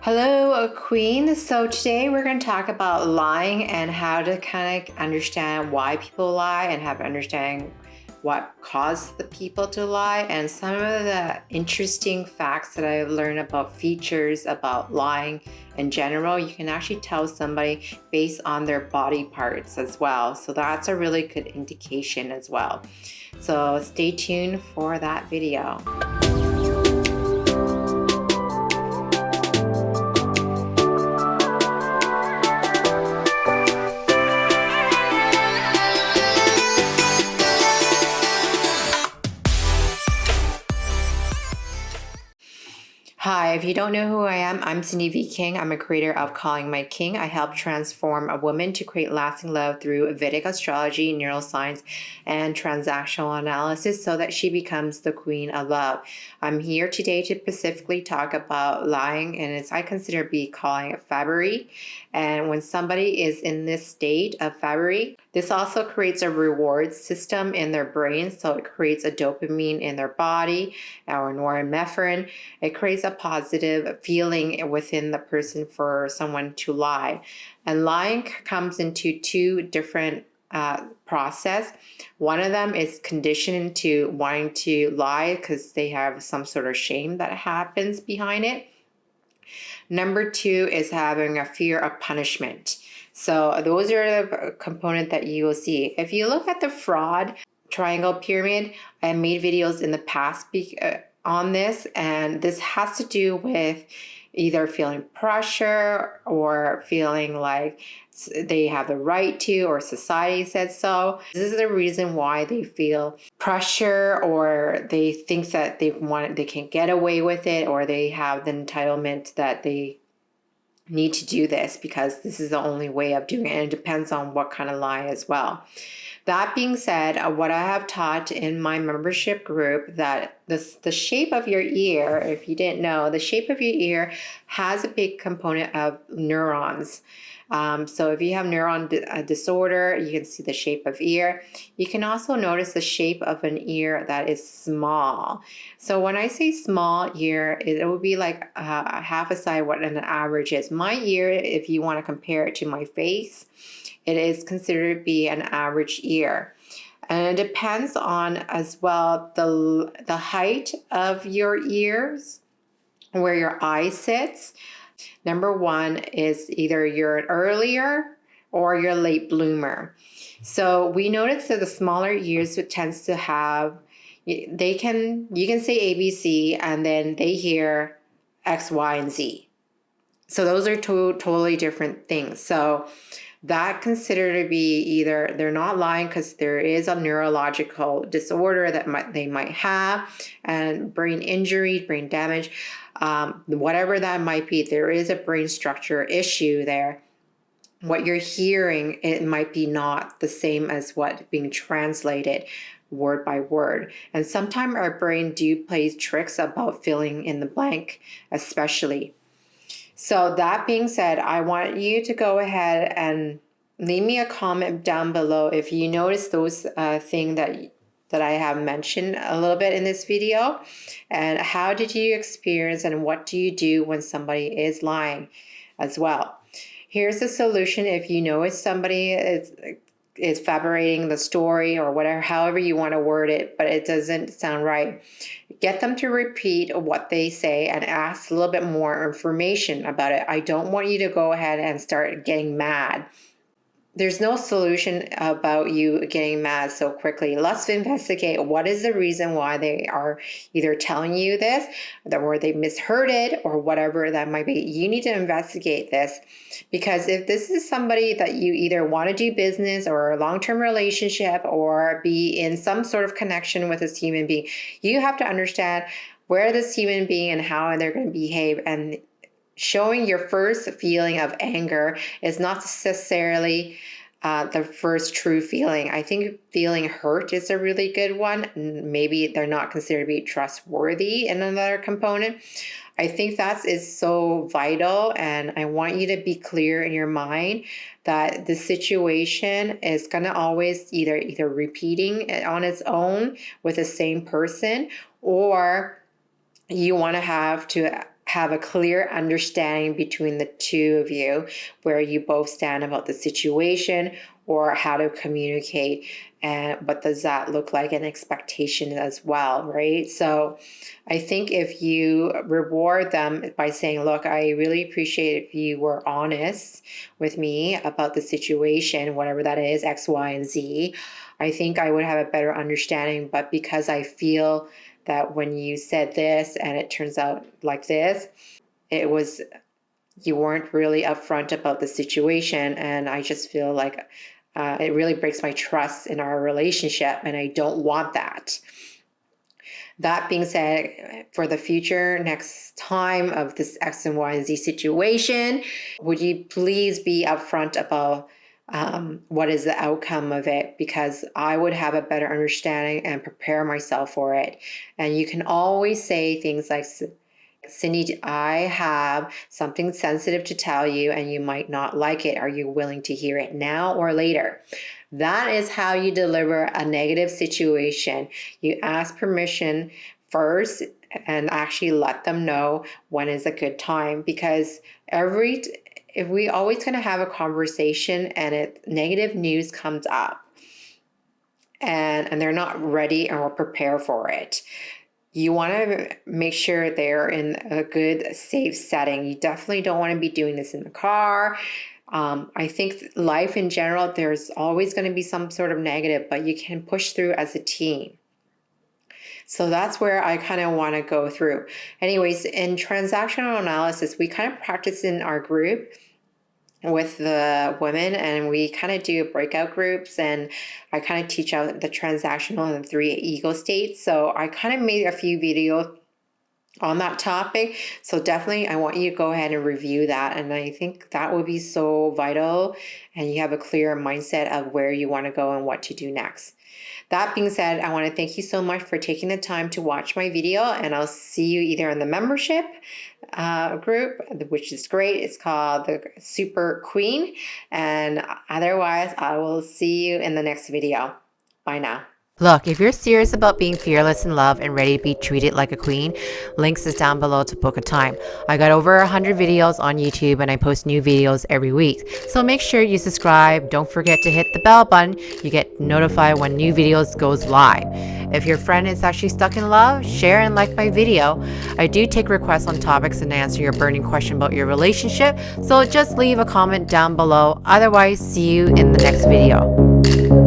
Hello, Queen. So today we're going to talk about lying and how to kind of understand why people lie and have understanding what caused the people to lie and some of the interesting facts that I've learned about features about lying in general. You can actually tell somebody based on their body parts as well. So that's a really good indication as well. So stay tuned for that video. Hi, if you don't know who I am, I'm Sindy V King. I'm a creator of Calling My King. I help transform a woman to create lasting love through Vedic astrology, neuroscience, and transactional analysis so that she becomes the queen of love. I'm here today to specifically talk about lying, and I consider be calling it fabbery. And when somebody is in this state of fabbery, this also creates a reward system in their brain. So it creates a dopamine in their body or norepinephrine. It creates a positive feeling within the person for someone to lie. And lying comes into two different process. One of them is conditioned to wanting to lie because they have some sort of shame that happens behind it. Number two is having a fear of punishment. So those are the component that you will see. If you look at the fraud triangle pyramid, I made videos in the past on this, and this has to do with either feeling pressure or feeling like they have the right to, or society said so. This is the reason why they feel pressure, or they think that they can get away with it, or they have the entitlement that they need to do this because this is the only way of doing it. And it depends on what kind of lie as well. That being said, what I have taught in my membership group, that the shape of your ear, if you didn't know, the shape of your ear has a big component of neurons. So if you have neuron disorder, you can see the shape of ear. You can also notice the shape of an ear that is small. So when I say small ear, it will be like half a size what an average is. My ear, if you want to compare it to my face, it is considered to be an average ear. And it depends on as well the height of your ears, where your eye sits. Number one is either you're an earlier or you're a late bloomer. So we notice that the smaller ears, it tends to have, you can say ABC and then they hear X, Y, and Z. So those are two totally different things. So that considered to be either they're not lying because there is a neurological disorder that they might have, and brain injury, brain damage, whatever that might be, there is a brain structure issue there. What you're hearing, it might be not the same as what being translated word by word. And sometimes our brain do play tricks about filling in the blank, especially. So that being said, I want you to go ahead and leave me a comment down below if you notice those things that I have mentioned a little bit in this video, and how did you experience and what do you do when somebody is lying as well. Here's the solution. If you notice somebody is fabricating the story or whatever, however you want to word it, but it doesn't sound right, get them to repeat what they say and ask a little bit more information about it. I don't want you to go ahead and start getting mad. There's no solution about you getting mad so quickly. Let's investigate what is the reason why they are either telling you this, or they misheard it, or whatever that might be. You need to investigate this, because if this is somebody that you either want to do business or a long-term relationship or be in some sort of connection with this human being, you have to understand where this human being and how they're going to behave. And showing your first feeling of anger is not necessarily the first true feeling. I think feeling hurt is a really good one. Maybe they're not considered to be trustworthy in another component. I think that is so vital, and I want you to be clear in your mind that the situation is going to always either repeating it on its own with the same person, or you want to have have a clear understanding between the two of you where you both stand about the situation or how to communicate and what does that look like, and expectation as well, right? So I think if you reward them by saying, look, I really appreciate if you were honest with me about the situation, whatever that is, X, Y, and Z, I think I would have a better understanding. But because I feel that when you said this and it turns out like this, it was, you weren't really upfront about the situation. And I just feel like it really breaks my trust in our relationship, and I don't want that. That being said, for the future, next time of this X and Y and Z situation, would you please be upfront about what is the outcome of it? Because I would have a better understanding and prepare myself for it. And you can always say things like, Cindy, I have something sensitive to tell you and you might not like it. Are you willing to hear it now or later? That is how you deliver a negative situation. You ask permission first and actually let them know when is a good time, because if we always going to have a conversation and negative news comes up and they're not ready or prepared for it, you want to make sure they're in a good, safe setting. You definitely don't want to be doing this in the car. I think life in general, there's always going to be some sort of negative, but you can push through as a team. So that's where I kind of want to go through. Anyways, in transactional analysis, we kind of practice in our group with the women, and we kind of do breakout groups, and I kind of teach out the transactional and the 3 ego states. So I kind of made a few videos on that topic. So definitely I want you to go ahead and review that. And I think that would be so vital, and you have a clear mindset of where you want to go and what to do next. That being said, I want to thank you so much for taking the time to watch my video, and I'll see you either in the membership group, which is great. It's called the Super Queen. And otherwise, I will see you in the next video. Bye now. Look, if you're serious about being fearless in love and ready to be treated like a queen, links is down below to book a time. I got over 100 videos on YouTube, and I post new videos every week. So make sure you subscribe. Don't forget to hit the bell button. You get notified when new videos goes live. If your friend is actually stuck in love, share and like my video. I do take requests on topics and answer your burning question about your relationship. So just leave a comment down below. Otherwise, see you in the next video.